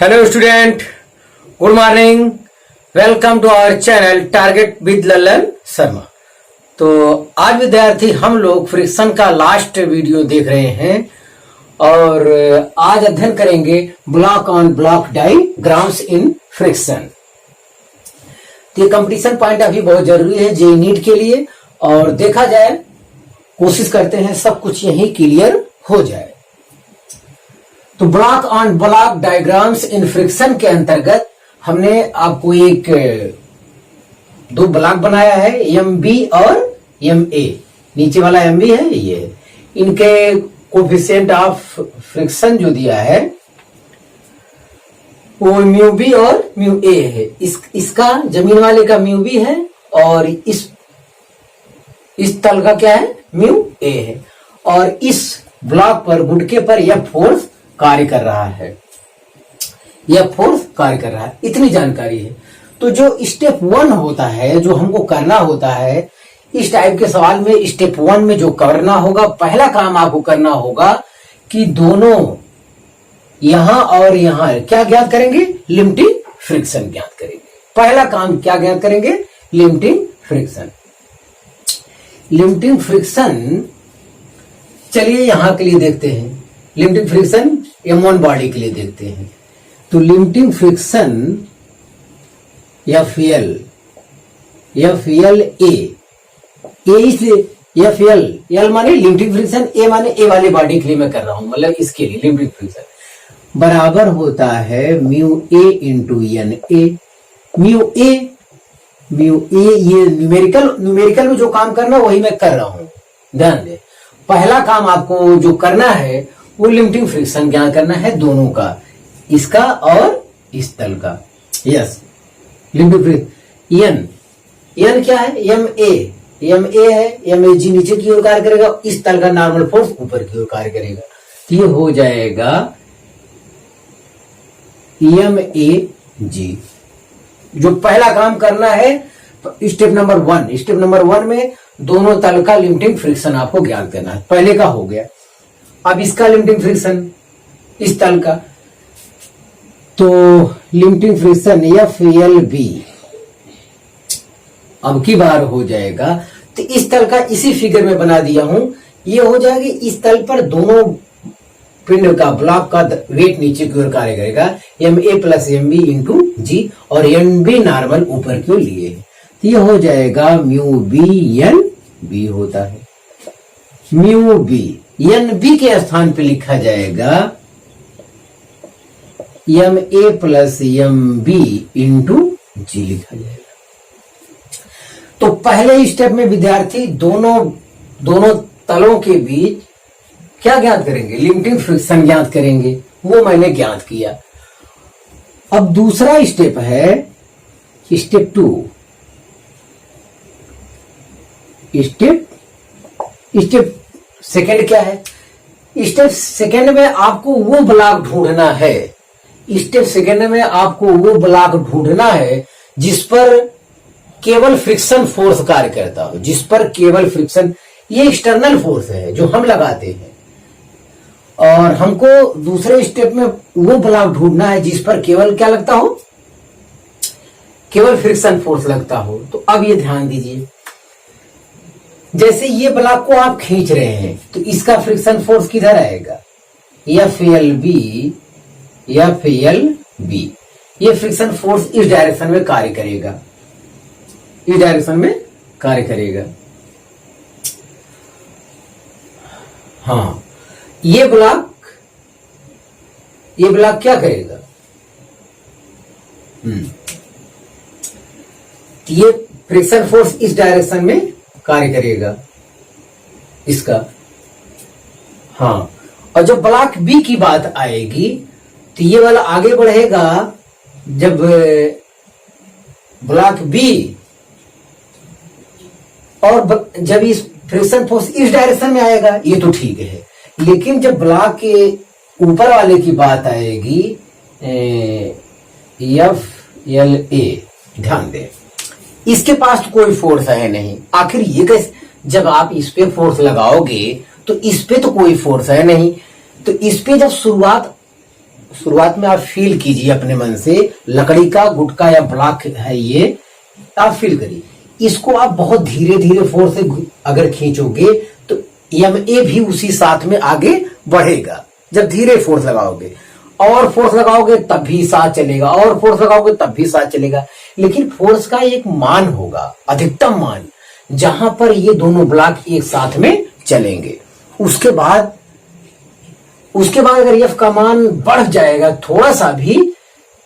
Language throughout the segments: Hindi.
Hello student, good morning. Welcome to our channel target with Lallan Sharma. तो आज विद्यार्थी हम लोग फ्रिक्शन का लास्ट वीडियो देख रहे हैं और आज अध्ययन करेंगे block on block diagrams in friction. तो ये कंपटीशन पॉइंट अभी बहुत जरूरी है जेईई नीट के लिए, और देखा जाए कोशिश करते हैं सब कुछ यही क्लियर हो जाए। तो block on block diagrams in friction के अंतर्गत हमने आपको एक दो ब्लॉक बनाया है, एम बी और एम ए। नीचे वाला एम बी है, ये इनके कोफिशिएंट ऑफ फ्रिक्शन जो दिया है वो म्यू बी और म्यू ए है। इसका जमीन वाले का म्यू बी है और इस तल का क्या है, म्यू ए है। और इस ब्लॉक पर गुटके पर यह फोर्स कार्य कर रहा है, यह फोर्स कार्य कर रहा है, इतनी जानकारी है। तो जो स्टेप 1 होता है, जो हमको करना होता है इस टाइप के सवाल में, स्टेप 1 में जो करना होगा, पहला काम आपको करना होगा कि दोनों यहां और यहां क्या ज्ञात करेंगे, लिमिटिंग फ्रिक्शन ज्ञात करेंगे। पहला काम क्या ज्ञात करेंगे, लिमिटिंग फ्रिक्शन। लिमिटिंग फ्रिक्शन चलिए यहां के लिए देखते हैं। लिमिटिंग फ्रिक्शन M1 बॉडी के लिए देखते हैं। तो लिमिटिंग फ्रिक्शन FL ए इसलिए FL माने लिमिटिंग फ्रिक्शन, ए माने ए वाले बॉडी के लिए मैं कर रहा हूं, मतलब इसके लिए लिमिटिंग फ्रिक्शन बराबर होता है mu A into N A. Mu A ये न्यूमेरिकल में जो काम करना वही मैं कर रहा हूं, ध्यान दे। पहला काम आपको जो करना है वो लिमिटिंग फ्रिक्शन ज्ञात करना है दोनों का, इसका और इस तल का। यस, लिमिटिंग फ्रिक्शन एन क्या है, एम ए है, एम ए जी नीचे की ओर कार्य करेगा, इस तल का नॉर्मल फोर्स ऊपर की ओर कार्य करेगा। तो ये हो जाएगा एम ए जी। जो पहला काम करना है स्टेप नंबर 1, स्टेप नंबर 1 में दोनों तल का लिमिटिंग फ्रिक्शन आपको ज्ञात करना है। पहले का हो गया, अब इसका लिमिटिंग फ्रिक्शन इस तल का। तो लिमिटिंग फ्रिक्शन FLB अब की बार हो जाएगा। तो इस तल का इसी फिगर में बना दिया हूं, ये हो जाएगी इस तल पर दोनों पिंड का ब्लॉक का वेट नीचे की ओर कार्य करेगा, MA प्लस MB इंटू जी, और NB नॉर्मल ऊपर की ओर लिए। तो ये हो जाएगा म्यू बी एन बी होता है। म्यू बी एन बी के स्थान पे लिखा जाएगा MA प्लस MB इंटू जी लिखा जाएगा। तो पहले स्टेप में विद्यार्थी दोनों तलों के बीच क्या ज्ञात करेंगे, लिमिटिंग फ्रिक्शन ज्ञात करेंगे, वो मैंने ज्ञात किया। अब दूसरा स्टेप है स्टेप 2। स्टेप सेकंड क्या है, स्टेप सेकंड में आपको वो ब्लॉक ढूंढना है, स्टेप सेकंड में आपको वो ब्लॉक ढूंढना है जिस पर केवल फ्रिक्शन फोर्स कार्य करता हो, जिस पर केवल फ्रिक्शन, ये एक्सटर्नल फोर्स है जो हम लगाते हैं, और हमको दूसरे स्टेप में वो ब्लॉक ढूंढना है जिस पर केवल क्या लगता हो, केवल फ्रिक्शन फोर्स लगता हो। तो अब ये ध्यान दीजिए, जैसे ये ब्लॉक को आप खींच रहे हैं तो इसका फ्रिक्शन फोर्स किधर आएगा, FLB। ये फ्रिक्शन फोर्स इस डायरेक्शन में कार्य करेगा, इस डायरेक्शन में कार्य करेगा। हाँ, ये ब्लॉक क्या करेगा, ये फ्रिक्शन फोर्स इस डायरेक्शन में कार्य करेगा इसका। हाँ, और जब ब्लॉक बी की बात आएगी तो ये वाला आगे बढ़ेगा। जब ब्लॉक बी और जब इस फ्रिक्शन फोर्स इस डायरेक्शन में आएगा ये तो ठीक है, लेकिन जब ब्लॉक के ऊपर वाले की बात आएगी FLA, ध्यान दें इसके पास तो कोई फोर्स है नहीं। आखिर ये कैसे, जब आप इस पे फोर्स लगाओगे तो इस पे तो कोई फोर्स है नहीं, तो इस पे जब शुरुआत शुरुआत में आप फील कीजिए अपने मन से, लकड़ी का गुटका या ब्लॉक है ये, आप फील करिए। इसको आप बहुत धीरे धीरे फोर्स से अगर खींचोगे तो MA भी उसी साथ में आगे बढ़ेगा। जब धीरे फोर्स लगाओगे और फोर्स लगाओगे तब भी साथ चलेगा, और फोर्स लगाओगे तब भी साथ चलेगा। लेकिन फोर्स का एक मान होगा, अधिकतम मान, जहां पर ये दोनों ब्लॉक एक साथ में चलेंगे। उसके बाद अगर F का मान बढ़ जाएगा थोड़ा सा भी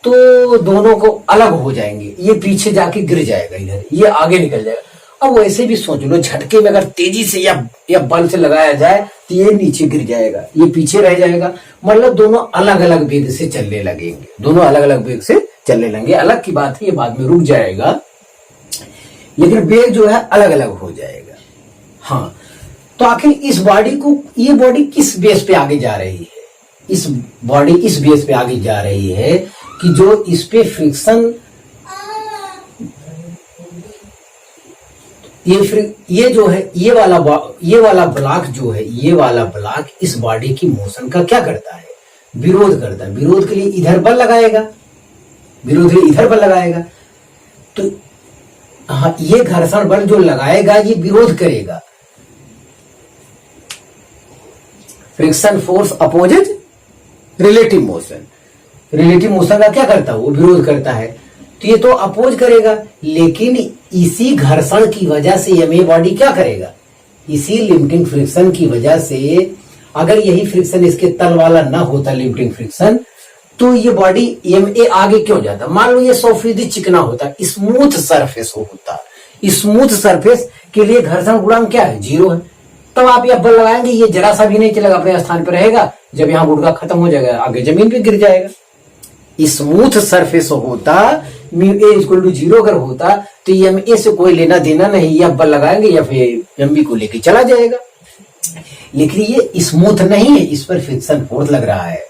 तो दोनों को अलग हो जाएंगे। ये पीछे जाके गिर जाएगा, इधर ये आगे निकल जाएगा। अब वैसे भी सोच लो, झटके में अगर तेजी से या बल से लगाया जाए तो ये नीचे गिर जाएगा, ये पीछे रह जाएगा। मतलब दोनों अलग अलग वेग से चलने लगेंगे, दोनों अलग अलग वेग से चलने लगेंगे। अलग की बात है, ये बाद में रुक जाएगा, लेकिन वेग जो है अलग अलग हो जाएगा। हाँ, तो आखिर इस बॉडी को, ये बॉडी किस बेस पे आगे जा रही है? इस बॉडी इस बेस पे आगे जा रही है कि जो इस पे फ्रिक्शन, ये जो है, ये वाला ब्लॉक जो है, ये वाला ब्लॉक इस बॉडी की मोशन का क्या करता है? विरोध करता है। विरोध के लिए इधर बल लगाएगा, विरोध के लिए इधर बल लगाएगा। तो हाँ, ये घर्षण बल जो लगाएगा ये विरोध करेगा। Friction force opposes relative motion. Relative motion का क्या करता है? वो विरोध करता है। तो ये तो अपोज करेगा, लेकिन इसी घर्षण की वजह से MA बॉडी क्या करेगा? इसी लिमिटिंग फ्रिक्शन की वजह से, अगर यही फ्रिक्शन इसके तल वाला ना होता लिमिटिंग फ्रिक्शन, तो ये बॉडी MA आगे क्यों जाता? मान लो ये 100% चिकना होता, स्मूथ सरफेस होता, स्मूथ सरफेस के लिए घर्षण गुणांक क्या है? 0 है। तब आप यह बल लगाएंगे, ये जरा सा भी नहीं चलेगा, अपने स्थान पर रहेगा। जब यहाँ गुटका खत्म हो जाएगा आगे जमीन पे गिर जाएगा। स्मूथ सरफेस होता, μA = 0 अगर होता तो MA से कोई लेना देना नहीं, या बल लगाएंगे या फिर MB को लेके चला जाएगा। लेकिन ये स्मूथ नहीं है, इस पर फ्रिक्शन फोर्स लग रहा है,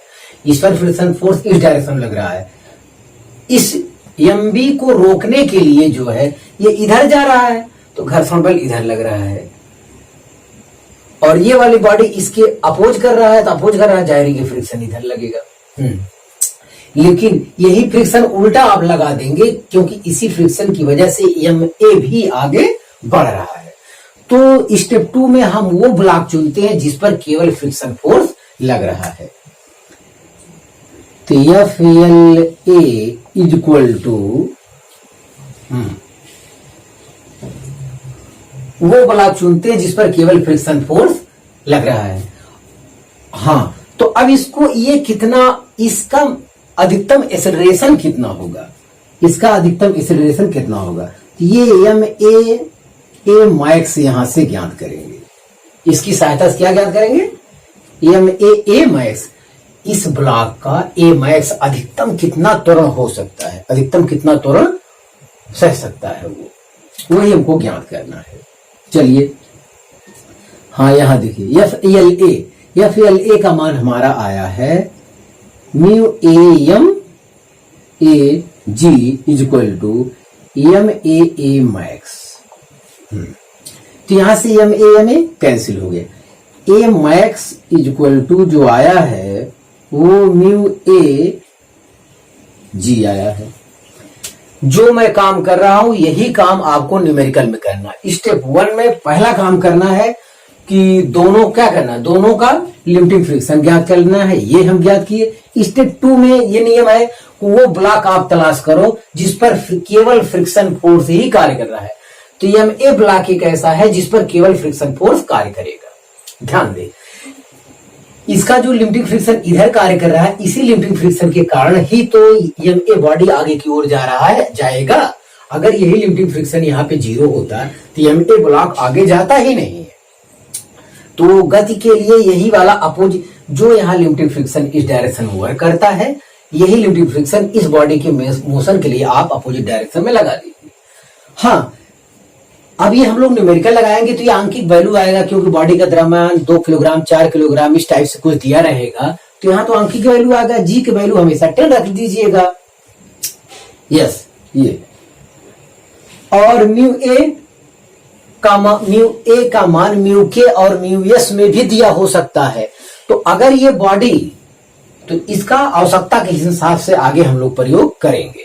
इस पर फ्रिक्शन फोर्स इस डायरेक्शन में लग रहा है। इस MB को रोकने के लिए जो है ये इधर जा रहा है, तो घर्षण बल इधर लग रहा है, और ये वाली बॉडी इसके अपोज कर रहा है, तो अपोज कर रहा है, जाहिर है फ्रिक्शन इधर लगेगा। लेकिन यही फ्रिक्शन उल्टा आप लगा देंगे, क्योंकि इसी फ्रिक्शन की वजह से MA भी आगे बढ़ रहा है। तो स्टेप 2 में हम वो ब्लॉक चुनते हैं जिस पर केवल फ्रिक्शन फोर्स लग रहा है। तो FLA = वो ब्लॉक चुनते हैं जिस पर केवल फ्रिक्शन फोर्स लग रहा है। हाँ, तो अब इसको, ये कितना, इसका अधिकतम एक्सेलरेशन कितना होगा? इसका अधिकतम एक्सेलरेशन कितना होगा? ये MA मैक्स यहां से ज्ञात करेंगे। इसकी सहायता से क्या ज्ञात करेंगे? MA मैक्स, इस ब्लॉक का A मैक्स अधिकतम कितना त्वरण हो सकता है, अधिकतम कितना त्वरण सह सकता है, वो वही हमको ज्ञात करना है। चलिए, हाँ यहां देखिए, FLA का मान हमारा आया है μAMAG = MAA मैक्स। तो यहां से MA कैंसिल हो गया। A मैक्स = जो आया है वो μAG आया है। जो मैं काम कर रहा हूं यही काम आपको न्यूमेरिकल में करना है। स्टेप 1 में पहला काम करना है कि दोनों क्या करना है, दोनों का लिमिटिंग फ्रिक्शन ज्ञात करना है, ये हम ज्ञात किए। स्टेप 2 में ये नियम है कि वो ब्लॉक आप तलाश करो जिस पर केवल फ्रिक्शन फोर्स ही कार्य कर रहा है। तो MA ब्लॉक एक ऐसा है जिस पर केवल फ्रिक्शन फोर्स कार्य करेगा। ध्यान दे, इसका जो लिमिटिंग फ्रिक्शन इधर कार्य कर रहा है, इसी लिमिटिंग फ्रिक्शन के कारण ही तो MA बॉडी आगे की ओर जा रहा है, जाएगा। अगर यही लिमिटिंग फ्रिक्शन यहाँ पे 0 होता तो MA ब्लॉक आगे जाता ही नहीं है। तो गति के लिए यही वाला अपोज, जो यहाँ लिमिटिंग फ्रिक्शन इस डायरेक्शन में वर्क करता है, यही लिमिटिंग फ्रिक्शन इस बॉडी के मोशन के लिए आप अपोजिट डायरेक्शन में लगा दीजिए। हाँ, अब ये हम लोग न्यूमेरिकल लगाएंगे तो ये आंकिक वैल्यू आएगा, क्योंकि बॉडी का द्रव्यमान 2 किलोग्राम 4 किलोग्राम इस टाइप से कुछ दिया रहेगा, तो यहाँ तो आंकिक वैल्यू आएगा। G की वैल्यू हमेशा 10 रख दीजिएगा। यस, ये और μA का मान μK और μS में भी दिया हो सकता है। तो अगर ये बॉडी तो इसका आवश्यकता के हिसाब से आगे हम लोग प्रयोग करेंगे।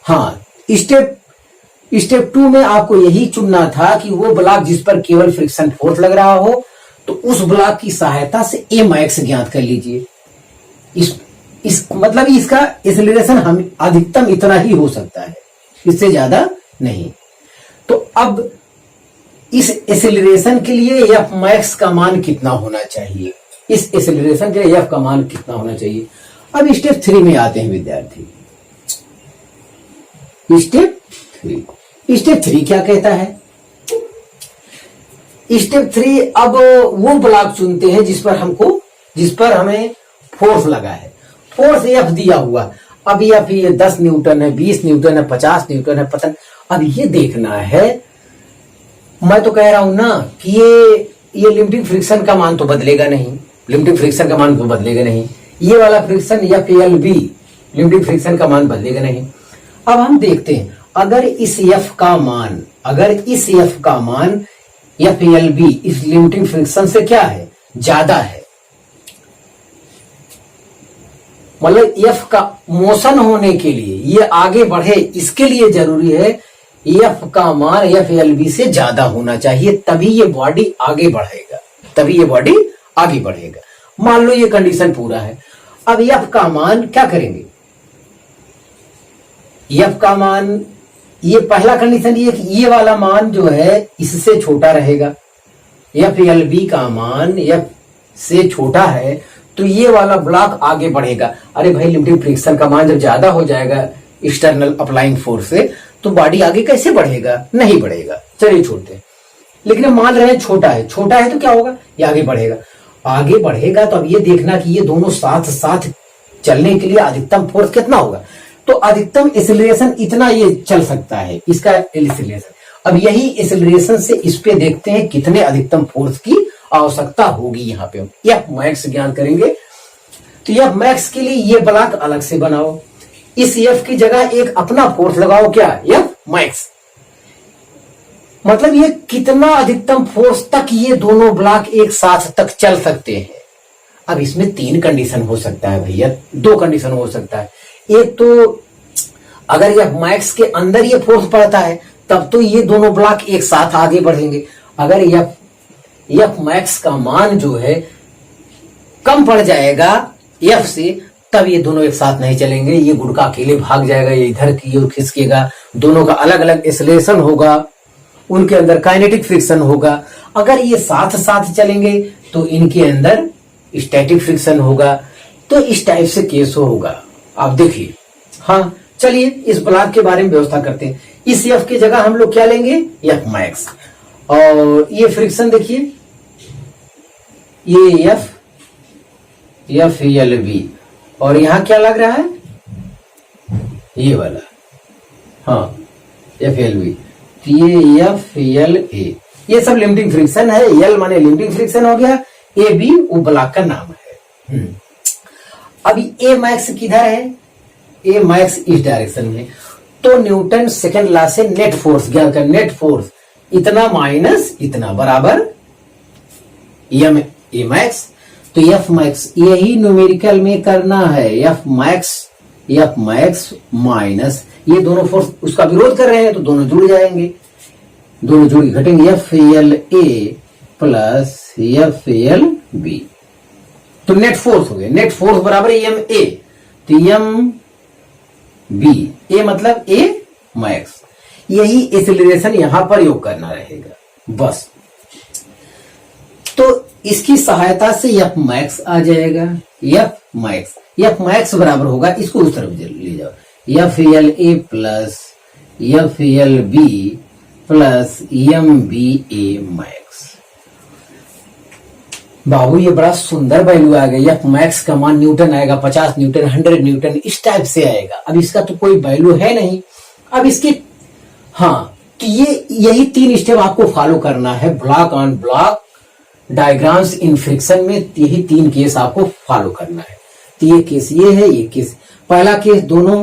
हाँ, स्टेप 2 में आपको यही चुनना था कि वो ब्लॉक जिस पर केवल फ्रिक्शन फोर्स लग रहा हो, तो उस ब्लॉक की सहायता से ए मैक्स ज्ञात कर लीजिए। इस मतलब इसका एक्सेलरेशन हम अधिकतम इतना ही हो सकता है, इससे ज्यादा नहीं। तो अब इस एक्सेलरेशन के लिए एफ मैक्स का मान कितना होना चाहिए, इस एक्सेलरेशन के लिए एफ का मान कितना होना चाहिए। अब स्टेप 3 में आते हैं विद्यार्थी। स्टेप 3 क्या कहता है? स्टेप 3 अब वो ब्लॉक चुनते हैं जिस पर हमें फोर्स लगा है, फोर्स एफ दिया हुआ। अब एफ ये 10 न्यूटन है, 20 न्यूटन है, 50 न्यूटन है, पता नहीं। अब ये देखना है, मैं तो कह रहा हूं ना कि ये लिमिटिंग फ्रिक्शन का मान तो बदलेगा नहीं, लिमिटिंग फ्रिक्शन का मान तो बदलेगा नहीं। ये वाला friction F L B limiting friction का मान बदलेगा नहीं। अब हम देखते हैं, अगर इस एफ का मान एफ एल बी इस लिमिटिंग फ्रिक्शन से क्या है, ज्यादा है, मतलब एफ का मोशन होने के लिए, ये आगे बढ़े, इसके लिए जरूरी है एफ का मान एफ एल बी से ज्यादा होना चाहिए, तभी ये बॉडी आगे बढ़ेगा। मान लो ये कंडीशन पूरा है। अब एफ का मान क्या करेंगे? एफ का मान, ये पहला कंडीशन ये कि ये वाला मान जो है इससे छोटा रहेगा। एफ एल बी का मान एफ से छोटा है तो ये वाला ब्लॉक आगे बढ़ेगा। अरे भाई, लिमिटिंग फ्रिक्शन का मान जब ज्यादा हो जाएगा एक्सटर्नल अप्लाइंग फोर्स से, तो बॉडी आगे कैसे बढ़ेगा? नहीं बढ़ेगा। चलिए छोड़ते हैं, लेकिन हम मान रहे हैं छोटा है तो क्या होगा? ये आगे बढ़ेगा। तो अब ये देखना कि ये दोनों साथ साथ चलने के लिए अधिकतम फोर्स कितना होगा। तो अधिकतम एक्सेलरेशन इतना ये चल सकता है, इसका एक्सेलरेशन। अब यही एक्सेलरेशन से इस पे देखते हैं कितने अधिकतम फोर्स की आवश्यकता होगी। यहाँ पे हम एफ मैक्स ज्ञात करेंगे। तो एफ मैक्स के लिए ये ब्लॉक अलग से बनाओ, इस एफ की जगह एक अपना फोर्स लगाओ, क्या? F max. मतलब ये कितना अधिकतम फोर्स तक ये दोनों ब्लॉक एक साथ तक चल सकते हैं। अब इसमें 3 कंडीशन हो सकता है भैया, 2 कंडीशन हो सकता है। एक तो अगर एफ मैक्स के अंदर ये फोर्स पड़ता है तब तो ये दोनों ब्लॉक एक साथ आगे बढ़ेंगे। अगर एफ मैक्स का मान जो है कम पड़ जाएगा एफ से, तब ये दोनों एक साथ नहीं चलेंगे। ये गुड़का अकेले भाग जाएगा, ये इधर की ओर खिसकेगा, दोनों का अलग अलग एक्सेलरेशन होगा, उनके अंदर काइनेटिक फ्रिक्शन होगा। अगर ये साथ साथ चलेंगे तो इनके अंदर स्टैटिक फ्रिक्शन होगा। तो इस टाइप से केस होगा। आप देखिए। हाँ, चलिए इस ब्लॉक के बारे में व्यवस्था करते हैं। इस एफ की जगह हम लोग क्या लेंगे? F max. और ये फ्रिक्शन देखिए, ये एफ एल बी, और यहां क्या लग रहा है? ये वाला, हाँ, एफ एल बी। ये एफ एल ए, ये सब लिमिटिंग फ्रिक्शन है। एल माने लिमिटिंग फ्रिक्शन हो गया, ए बी वो ब्लॉक का नाम है। अभी ए मैक्स किधर है? ए मैक्स इस डायरेक्शन में। तो न्यूटन सेकंड लॉ से नेट फोर्स ज्ञात कर, नेट फोर्स इतना माइनस इतना बराबर एम ए मैक्स। तो एफ मैक्स यही न्यूमेरिकल में करना है, एफ मैक्स माइनस ये दोनों फोर्स उसका विरोध कर रहे हैं तो दोनों जुड़ जाएंगे, दोनों जुड़ घटेंगे। F L A plus F L B, तो नेट फोर्स हो गया। नेट फोर्स बराबर एम ए, तो एम बी, ए मतलब ए मैक्स। यही एक्सेलरेशन यहां पर योग करना रहेगा बस। तो इसकी सहायता से एफ मैक्स आ जाएगा। एफ मैक्स बराबर होगा, इसको उस तरफ ले जाओ, F L A plus F L B plus M B A max. बाबू ये बड़ा सुंदर वैल्यू आ गया। एफ मैक्स का मान न्यूटन आएगा, 50 न्यूटन, 100 न्यूटन, इस टाइप से आएगा। अब इसका तो कोई वैल्यू है नहीं। अब इसकी, हाँ, तो यही 3 स्टेप आपको फॉलो करना है block on block diagrams in friction में। यही 3 केस आपको फॉलो करना है। तो ये केस ये है, ये केस। पहला केस दोनों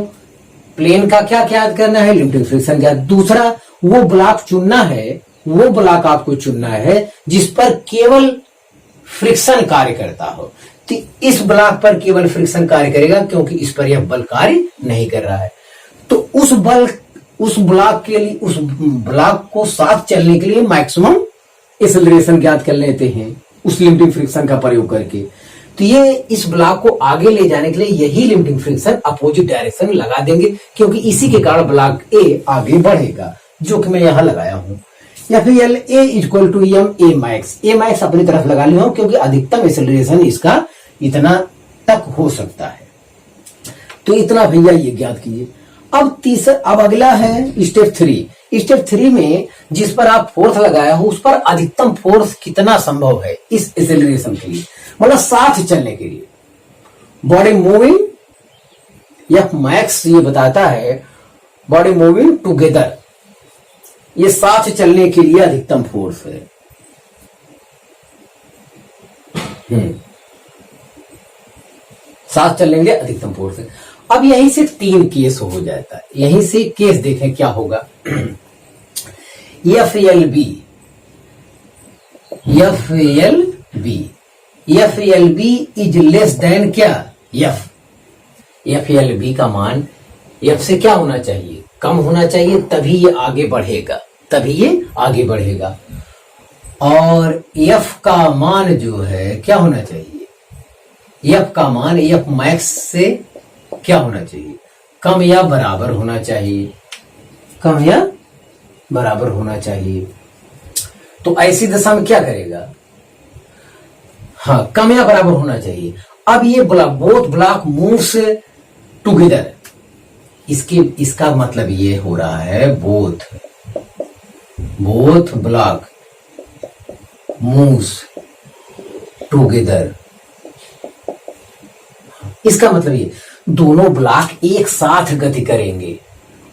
प्लेन का क्या याद करना है? लिमिटिंग फ्रिक्शन क्या। दूसरा वो ब्लॉक चुनना है, वो ब्लॉक आपको चुनना है जिस पर केवल फ्रिक्शन कार्य करता हो। तो इस ब्लॉक पर केवल फ्रिक्शन कार्य करेगा क्योंकि इस पर यह बल कार्य नहीं कर रहा है। तो उस ब्लॉक के लिए, उस ब्लॉक को साथ चलने के लिए मैक्सिमम एक्सेलरेशन ज्ञात कर लेते हैं उस लिमिटिंग फ्रिक्शन का प्रयोग करके। तो ये इस ब्लॉक को आगे ले जाने के लिए यही लिमिटिंग फ्रिक्शन अपोजिट डायरेक्शन में लगा देंगे, क्योंकि इसी के कारण ब्लॉक ए आगे बढ़ेगा, जो कि मैं यहां लगाया हूं। या फिर L A equal to M A max, A max अपनी तरफ लगा लिया हूं क्योंकि अधिकतम एक्सेलरेशन इसका इतना तक हो सकता है। तो इतना भैया ये ज्ञात कीजिए। अब अगला है स्टेप 3। स्टेप 3 में जिस पर आप फोर्स लगाया हो उस पर अधिकतम फोर्स कितना संभव है इस एक्सेलरेशन के लिए, मतलब साथ चलने के लिए। बॉडी मूविंग एफ मैक्स ये बताता है बॉडी मूविंग टुगेदर, ये साथ चलने के लिए अधिकतम फोर्स है। साथ चलने के लिए अधिकतम फोर्स है। अब यहीं से 3 केस हो जाता है। यहीं से केस देखें क्या होगा। F L B, F L B, F L B is less than क्या, एफ। एफ एल बी का मान एफ से क्या होना चाहिए, कम होना चाहिए, तभी ये आगे बढ़ेगा, तभी ये आगे बढ़ेगा। और एफ का मान जो है क्या होना चाहिए, एफ का मान एफ मैक्स से क्या होना चाहिए, कम या बराबर होना चाहिए, कम या बराबर होना चाहिए। तो ऐसी दशा में क्या करेगा, हाँ कम या बराबर होना चाहिए। अब ये बोथ ब्लॉक मूव्स टुगेदर, इसका मतलब ये हो रहा है बोथ ब्लॉक मूव्स टुगेदर। इसका मतलब ये दोनों ब्लॉक एक साथ गति करेंगे।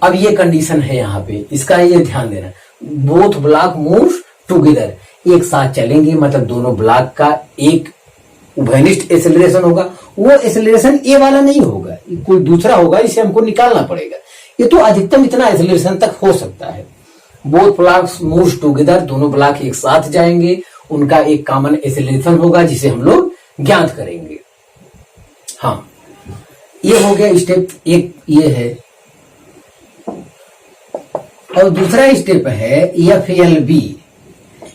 अब ये कंडीशन है यहाँ पे, इसका ये ध्यान देना। बोथ ब्लॉक मूव टुगेदर, एक साथ चलेंगे, मतलब दोनों ब्लॉक का एक उभयनिष्ठ एक्सेलरेशन होगा। वो एक्सेलरेशन ए वाला नहीं होगा, कोई दूसरा होगा, इसे हमको निकालना पड़ेगा। ये तो अधिकतम इतना एक्सेलरेशन तक हो सकता है। बोथ ब्लॉक्स मूव टुगेदर, दोनों ब्लॉक एक साथ जाएंगे, उनका एक कॉमन एक्सेलरेशन होगा जिसे हम लोग ज्ञात करेंगे। हाँ, ये हो गया स्टेप एक, ये है। और दूसरा स्टेप है F L B.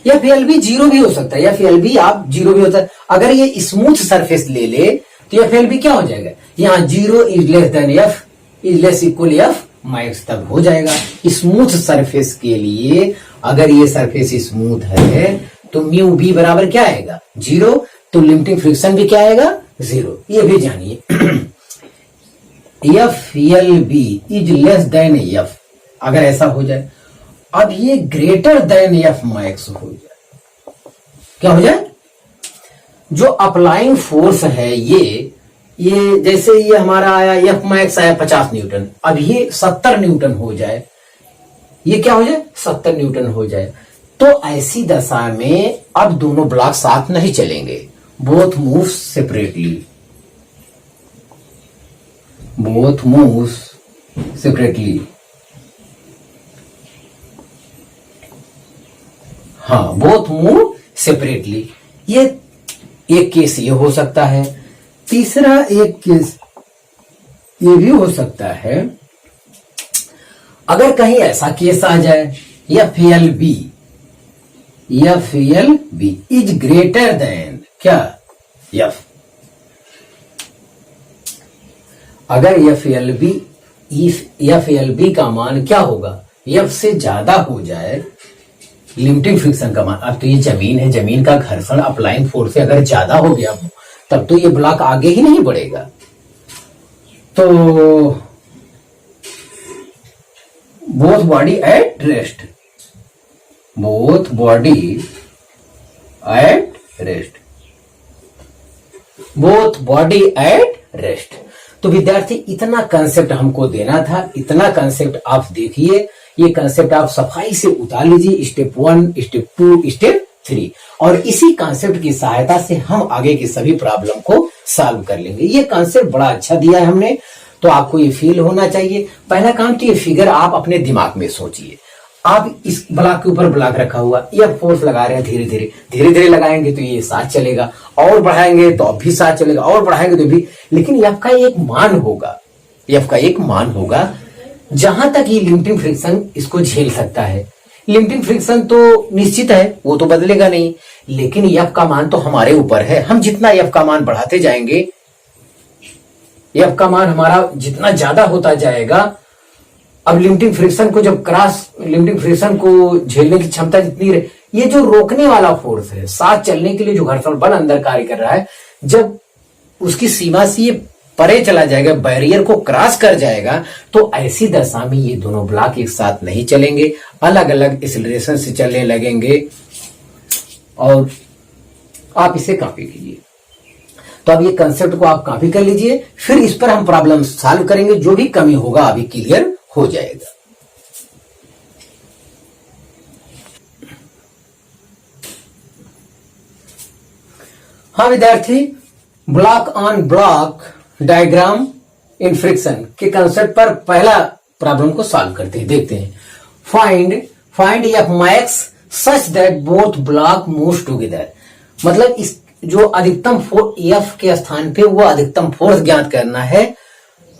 F L B zero भी हो सकता है, एफ एल बी आप जीरो भी होता है। अगर ये स्मूथ सरफेस ले ले तो एफ एल बी क्या हो जाएगा, यहाँ zero is less than F is less equal F max तक हो जाएगा। स्मूथ सरफेस के लिए अगर ये सरफेस स्मूथ है तो म्यू बी बराबर क्या आएगा, जीरो। तो लिमिटिंग फ्रिक्शन भी क्या आएगा, जीरो। ये भी जानिए। F L B is less than F, अगर ऐसा हो जाए। अब ये ग्रेटर देन एफ मैक्स हो जाए, क्या हो जाए, जो अप्लाइंग फोर्स है ये जैसे ये हमारा आया एफ मैक्स आया 50 न्यूटन, अब ये 70 न्यूटन हो जाए, ये क्या हो जाए, 70 न्यूटन हो जाए। तो ऐसी दशा में अब दोनों ब्लॉक साथ नहीं चलेंगे, both move separately, both move separately. हाँ, बोथ मूव सेपरेटली। ये एक केस ये हो सकता है। तीसरा एक केस ये भी हो सकता है, अगर कहीं ऐसा केस आ जाए F L B is greater than क्या, एफ। अगर एफ एल बी का मान क्या होगा, एफ से ज्यादा हो जाए लिमिटिंग फ्रिक्शन का मान। अब तो ये जमीन है, जमीन का घर्षण अप्लाइंग फोर्स से अगर ज्यादा हो गया तब तो ये ब्लॉक आगे ही नहीं बढ़ेगा। तो both body at rest, both body at rest, both body at rest. तो विद्यार्थी इतना कंसेप्ट हमको देना था, इतना कंसेप्ट आप देखिए, ये कंसेप्ट आप सफाई से उतार लीजिए, स्टेप 1, स्टेप 2, स्टेप 3, और इसी कंसेप्ट की सहायता से हम आगे की सभी प्रॉब्लम को सॉल्व कर लेंगे। ये कंसेप्ट बड़ा अच्छा दिया है हमने, तो आपको ये फील होना चाहिए। पहला काम तो ये फिगर आप अपने दिमाग में सोचिए। आप इस ब्लॉक के ऊपर ब्लॉक रखा हुआ, यह फोर्स लगा रहे हैं, धीरे धीरे धीरे धीरे लगाएंगे तो ये साथ चलेगा, और बढ़ाएंगे तो अब भी साथ चलेगा, और बढ़ाएंगे तो भी, लेकिन एफ का एक मान होगा, एफ का एक मान होगा जहां तक ये लिमिटिंग फ्रिक्शन इसको झेल सकता है। लिमिटिंग फ्रिक्शन तो निश्चित है, वो तो बदलेगा नहीं, लेकिन एफ का मान तो हमारे ऊपर है। हम जितना एफ का मान बढ़ाते जाएंगे, एफ का मान हमारा जितना ज्यादा होता जाएगा, अब लिमिटिंग फ्रिक्शन को जब क्रॉस, लिमिटिंग फ्रिक्शन को झेलने की क्षमता जितनी रहे, ये जो रोकने वाला फोर्स है, साथ चलने के लिए जो घर्षण बल अंदर कार्य कर रहा है, जब उसकी सीमा से ये परे चला जाएगा, बैरियर को क्रॉस कर जाएगा, तो ऐसी दशा में ये दोनों ब्लॉक एक साथ नहीं चलेंगे, अलग अलग एक्सीलरेशन से चलने लगेंगे। और आप इसे कॉपी कीजिए। तो अब ये कंसेप्ट को आप कॉपी कर लीजिए, फिर इस पर हम प्रॉब्लम सॉल्व करेंगे, जो भी कमी होगा अभी क्लियर हो जाएगा। हाँ विद्यार्थी, block on block diagram in friction के कंसेप्ट पर पहला प्रॉब्लम को सॉल्व करते हैं, देखते हैं। Find F max such that both block moves together. मतलब इस जो अधिकतम फोर्स एफ के स्थान पे वो अधिकतम फोर्स ज्ञात करना है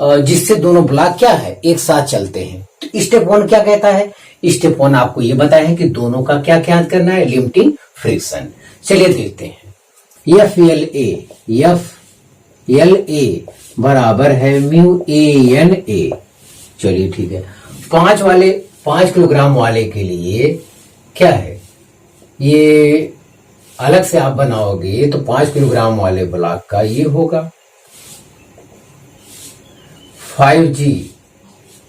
जिससे दोनों ब्लॉक क्या है, एक साथ चलते हैं। तो स्टेप 1 क्या कहता है? स्टेप 1 आपको ये बताया है कि दोनों का क्या ज्ञात करना है, लिमिटिंग फ्रिक्शन। चलिए देखते हैं। एफ एल ए बराबर है म्यू ए एन ए। चलिए ठीक है। 5 किलोग्राम वाले के लिए क्या है, ये अलग से आप बनाओगे तो 5 किलोग्राम वाले ब्लॉक का ये होगा 5G,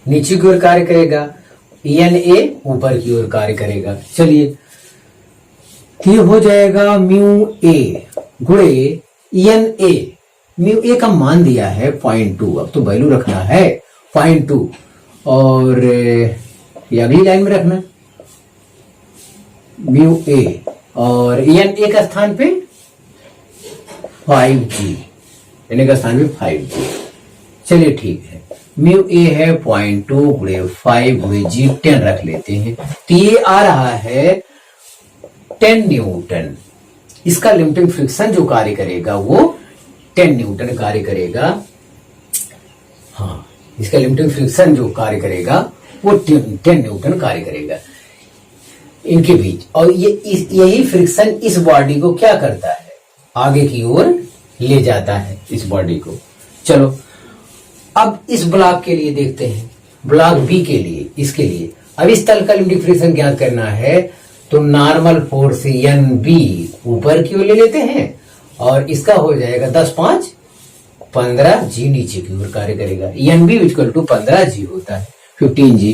नीचे की ओर कार्य करेगा, Na ऊपर की ओर कार्य करेगा। चलिए ये हो जाएगा म्यू ए गुणे Na। म्यू ए का मान दिया है 0.2, अब तो वैल्यू रखना है 0.2 और ये अगली लाइन में रखना म्यू ए और Na का स्थान पे 5G, Na का स्थान पे 5G। चलिए ठीक है, म्यू ए है 0.2 गुणे 5 गुणे G 10 रख लेते हैं, तो ये आ रहा है 10 न्यूटन। इसका लिमिटिंग फ्रिक्शन जो कार्य करेगा वो 10 न्यूटन कार्य करेगा। हाँ, इसका लिमिटिंग फ्रिक्शन जो कार्य करेगा वो 10 न्यूटन कार्य करेगा इनके बीच। और यही फ्रिक्शन इस बॉडी को क्या करता है, आगे की ओर ले जाता है इस बॉडी को। चलो अब इस ब्लॉक के लिए देखते हैं, ब्लॉक बी के लिए, इसके लिए अब इस तल का लिमिटिंग फ्रिक्शन ज्ञात करना है, तो नॉर्मल फोर्स एन बी ऊपर की ओर ले लेते हैं और इसका हो जाएगा 10 5 15G नीचे की ओर कार्य करेगा। N B equal to 15G होता है 15G।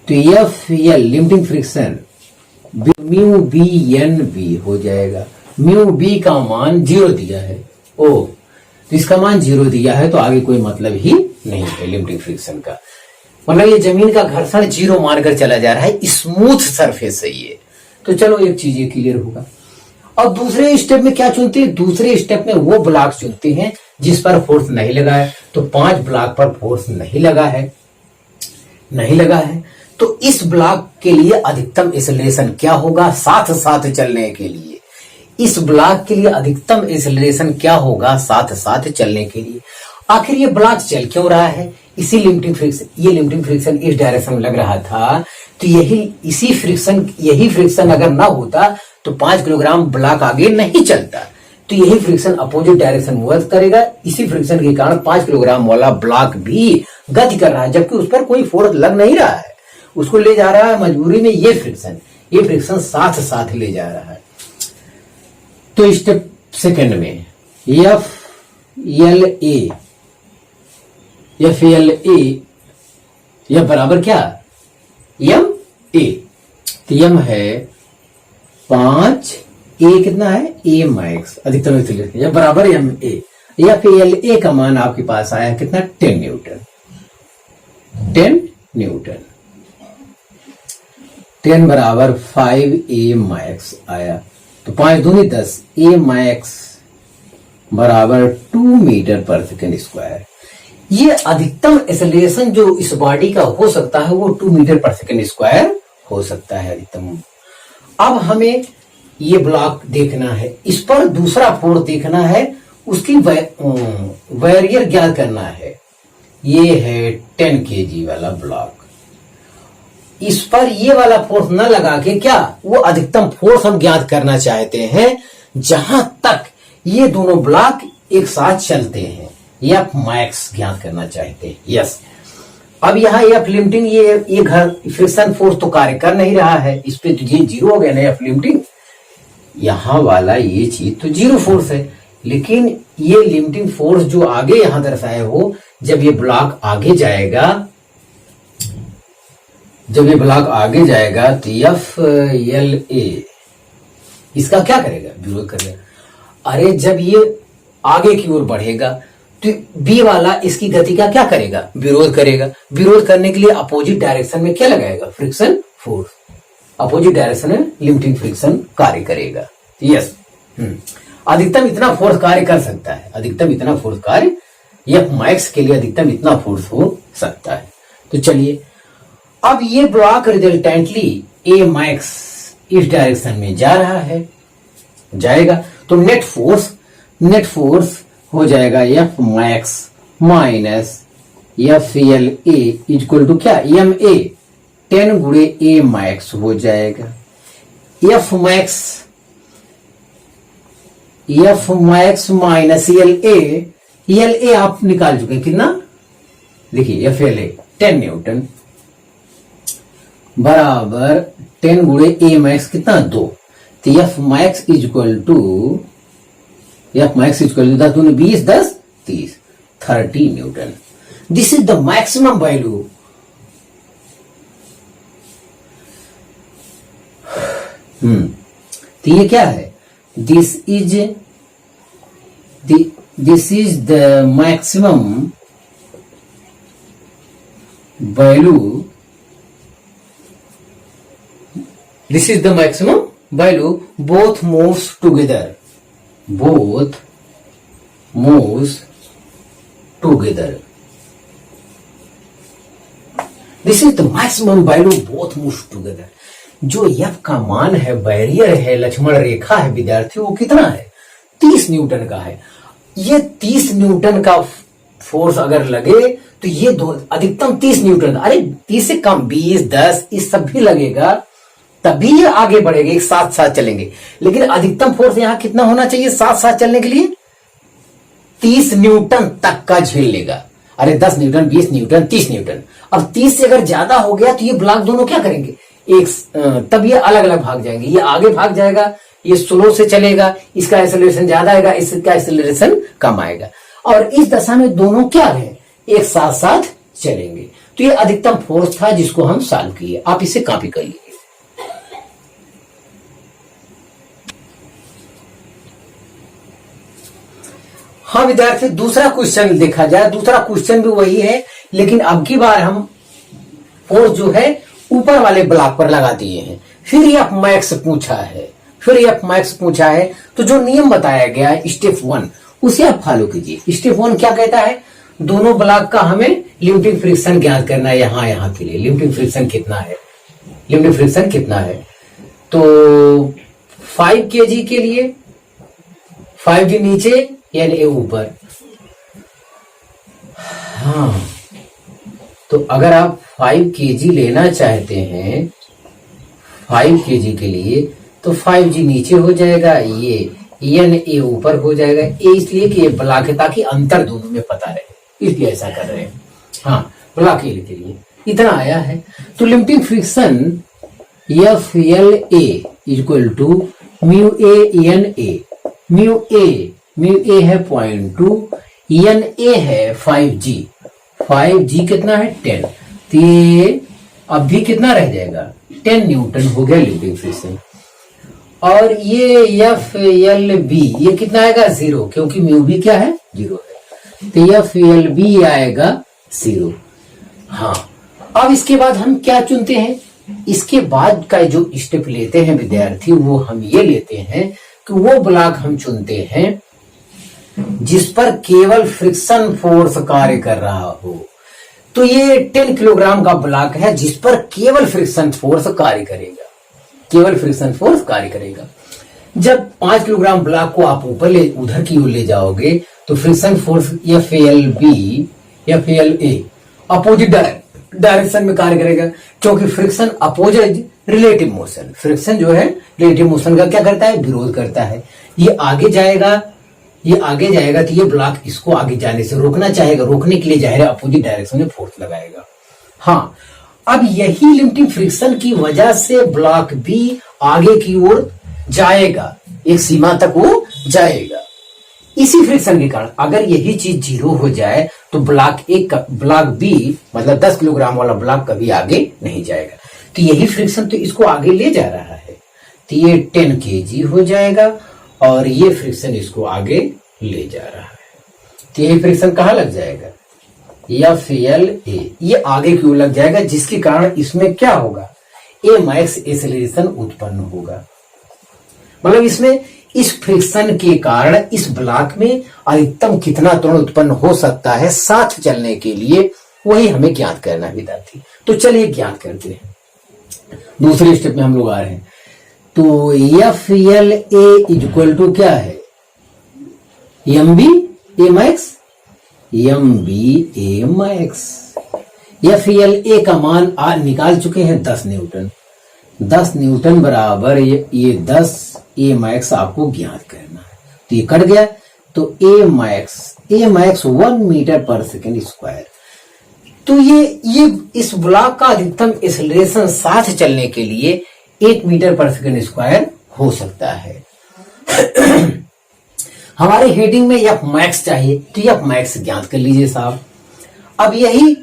तो F L limiting friction mu B N B हो जाएगा। म्यू बी का मान 0 दिया है, ओ तो इसका मान 0 दिया है, तो आगे कोई मतलब ही नहीं है लिमिटिंग फ्रिक्शन का। मतलब ये जमीन का घर्षण 0 मानकर चला जा रहा है, स्मूथ सरफेस है ये। तो चलो एक चीज ये क्लियर होगा। अब दूसरे स्टेप में क्या चुनते हैं, दूसरे स्टेप में वो ब्लॉक चुनते हैं जिस पर फोर्स नहीं लगा है। तो 5 ब्लॉक पर फोर्स नहीं लगा है, तो इस ब्लॉक के लिए अधिकतम एक्सेलरेशन क्या होगा, साथ साथ चलने के लिए इस ब्लॉक के लिए अधिकतम एक्सेलरेशन क्या होगा, साथ साथ चलने के लिए। आखिर ये ब्लॉक चल क्यों रहा है, इसी लिमिटिंग फ्रिक्शन, ये लिमिटिंग फ्रिक्शन इस डायरेक्शन में लग रहा था, तो यही फ्रिक्शन अगर ना होता तो 5 किलोग्राम ब्लॉक आगे नहीं चलता। तो यही फ्रिक्शन अपोजिट डायरेक्शन में वर्क करेगा। इसी फ्रिक्शन के कारण 5 किलोग्राम वाला ब्लॉक भी गति कर रहा है, जबकि उस पर कोई फोर्स लग नहीं रहा है, उसको ले जा रहा है मजबूरी में ये फ्रिक्शन साथ साथ ले जा रहा है। तो स्टेप सेकंड में एफ एल ए यह बराबर क्या, एम ए। तो एम है 5, ए कितना है, ए मैक्स अधिकतम एक्सेलरेशन, यह बराबर M A. F L A का मान आपके पास आया कितना, 10 न्यूटन। 10 बराबर 5 मैक्स आया, तो 5 दूनी 10, ए मैक्स बराबर 2 मीटर पर सेकेंड स्क्वायर। ये अधिकतम एक्सेलरेशन जो इस बॉडी का हो सकता है वो 2 मीटर पर सेकेंड स्क्वायर हो सकता है अधिकतम। अब हमें ये ब्लॉक देखना है, इस पर दूसरा फोर्स देखना है, उसकी वैरियर ज्ञात करना है। ये है 10 kg वाला ब्लॉक, इस पर ये वाला फोर्स न लगा के क्या वो अधिकतम फोर्स हम ज्ञात करना चाहते हैं जहां तक ये दोनों ब्लॉक एक साथ चलते हैं, एफ मैक्स ज्ञात करना चाहते हैं। यस, अब यहाँ एफ लिमिटिंग ये घर फ्रिक्शन फोर्स तो कार्य कर नहीं रहा है, इस पे तो ये जीरो हो गया ना एफ लिमिटिंग, यहां वाला ये चीज तो जीरो फोर्स है, लेकिन ये लिमिटिंग फोर्स जो आगे यहां दर्शाए हो, जब ये ब्लॉक आगे जाएगा, जब ये ब्लॉक आगे जाएगा तो एफ एल ए इसका क्या करेगा, विरोध करेगा। अरे जब ये आगे की ओर बढ़ेगा तो बी वाला इसकी गति का क्या करेगा, विरोध करेगा। विरोध करने के लिए अपोजिट डायरेक्शन में क्या लगाएगा, फ्रिक्शन फोर्स। अपोजिट डायरेक्शन में लिमिटिंग फ्रिक्शन कार्य करेगा। यस, अधिकतम इतना फोर्स कार्य कर सकता है, अधिकतम इतना फोर्स कार्य एफ मैक्स के लिए अधिकतम इतना फोर्स हो सकता है। तो चलिए, अब ये ब्लॉक रिजल्टेंटली ए मैक्स इस डायरेक्शन में जा रहा है, जाएगा तो नेट फोर्स हो जाएगा F max minus F L A equal to क्या, एम ए 10 गुणे ए मैक्स हो जाएगा। F max minus L A आप निकाल चुके हैं, कितना देखिए, एफ एल ए 10 न्यूटन बराबर 10 गुणे ए मैक्स कितना 2, तो एफ मैक्स इक्वल टू 10 दूनी 20 10 30 30 Newton. This is the maximum value. तो ये क्या है, this is the maximum value, this is the maximum value, both moves together, this is the maximum value both moves together। जो एफ का मान है, बैरियर है, लक्ष्मण रेखा है विद्यार्थी, वो कितना है, 30 न्यूटन का है। ये 30 न्यूटन का फोर्स अगर लगे तो ये दो अधिकतम 30 न्यूटन, अरे 30 से कम 20 10 इस सब भी लगेगा, तभी ये आगे बढ़ेगा, एक साथ साथ चलेंगे। लेकिन अधिकतम फोर्स यहां कितना होना चाहिए साथ साथ चलने के लिए, 30 न्यूटन तक का झेल लेगा। अरे 10 न्यूटन 20 न्यूटन 30 न्यूटन, अब 30 से अगर ज्यादा हो गया तो ये ब्लॉक दोनों क्या करेंगे, तब ये अलग अलग भाग जाएंगे। ये आगे भाग जाएगा, ये स्लो से चलेगा, इसका एक्सेलरेशन ज्यादा आएगा, इसका एक्सेलरेशन कम आएगा, और इस दशा में दोनों क्या है, एक साथ साथ चलेंगे। तो ये अधिकतम फोर्स था जिसको हम सॉल्व किए, आप इसे कॉपी कर लीजिए। हाँ विद्यार्थी, दूसरा क्वेश्चन देखा जाए, दूसरा क्वेश्चन भी वही है, लेकिन अब की बार हम फोर्स जो है ऊपर वाले ब्लॉक पर लगा दिए हैं। फिर एफ मैक्स पूछा है, तो जो नियम बताया गया है स्टेप 1 उसे आप फॉलो कीजिए। स्टेप 1 क्या कहता है, दोनों ब्लॉक का हमें लिमिटिंग फ्रिक्शन ज्ञात करना है। यहाँ के लिए लिमिटिंग फ्रिक्शन कितना है, तो 5 kg के लिए 5G नीचे एल ए ऊपर। हाँ, तो अगर आप 5 kg लेना चाहते हैं 5 kg के लिए, तो 5G नीचे हो जाएगा, ये एन ए ऊपर हो जाएगा। ए इसलिए कि ये ब्लॉक है ताकि अंतर दोनों में पता रहे, इसलिए ऐसा कर रहे हैं। हाँ, ब्लॉक ए के लिए इतना आया है। तो limiting friction F L A equal to mu A N A. Mu A है 0.2, एन ए है 5G। 5G कितना है 10, तो ये अब भी कितना रह जाएगा 10 न्यूटन हो गया लिमिटिंग फ्रिक्शन। और ये एफ एल बी ये कितना आएगा 0, क्योंकि म्यू बी क्या है 0 है, तो एफ एल बी आएगा 0। हाँ, अब इसके बाद हम क्या चुनते हैं, इसके बाद का जो स्टेप लेते हैं विद्यार्थी, वो हम ये लेते हैं कि वो ब्लॉक हम चुनते हैं जिस पर केवल फ्रिक्शन फोर्स कार्य कर रहा हो। तो ये 10 किलोग्राम का ब्लॉक है जिस पर केवल फ्रिक्शन फोर्स कार्य करेगा, केवल फ्रिक्शन फोर्स कार्य करेगा। जब 5 किलोग्राम ब्लॉक को आप उधर की ओर ले जाओगे तो friction force FALB opposite direction में कार्य करेगा, क्योंकि friction opposite relative motion, friction जो है रिलेटिव मोशन का क्या करता है, विरोध करता है। ये आगे जाएगा तो ये ब्लॉक इसको आगे जाने से रोकना चाहेगा, रोकने के लिए जाहिर है अपोजिट डायरेक्शन में फोर्स लगाएगा। हाँ, अब यही लिमिटिंग फ्रिक्शन की वजह से ब्लॉक भी आगे की ओर जाएगा, एक सीमा तक वो जाएगा। इसी फ्रिक्शन के कारण अगर यही चीज 0 हो जाए तो ब्लॉक बी मतलब 10 किलोग्राम वाला ब्लॉक कभी आगे नहीं जाएगा। तो यही फ्रिक्शन तो इसको आगे ले जा रहा है, तो ये 10 kg हो जाएगा और ये फ्रिक्शन इसको आगे ले जा रहा है। तो यही फ्रिक्शन कहाँ लग जाएगा, FLA, ये आगे की ओर लग जाएगा, जिसके कारण इसमें क्या होगा, A max एक्सेलरेशन उत्पन्न होगा। मतलब इसमें इस फ्रिक्शन के कारण इस ब्लॉक में अधिकतम कितना त्वरण उत्पन्न हो सकता है साथ चलने के लिए, वही हमें ज्ञात करना है विद्यार्थी। तो चलिए ज्ञात करते हैं। दूसरे स्टेप में हम लोग आ रहे हैं। तो FLA इक्वल टू क्या है, MB A max, FLA का मान आज निकाल चुके हैं 10 न्यूटन। 10 न्यूटन बराबर ये 10 A max आपको ज्ञात करना है। तो ये कट गया, तो A max 1 मीटर पर सेकेंड स्क्वायर। तो ये इस ब्लॉक का अधिकतम एक्सेलरेशन साथ चलने के लिए 8 मीटर पर सेकेंड स्क्वायर हो सकता है। हमारे हेडिंग में F max चाहिए, तो F max ज्ञात कर लीजिए साहब। अब यही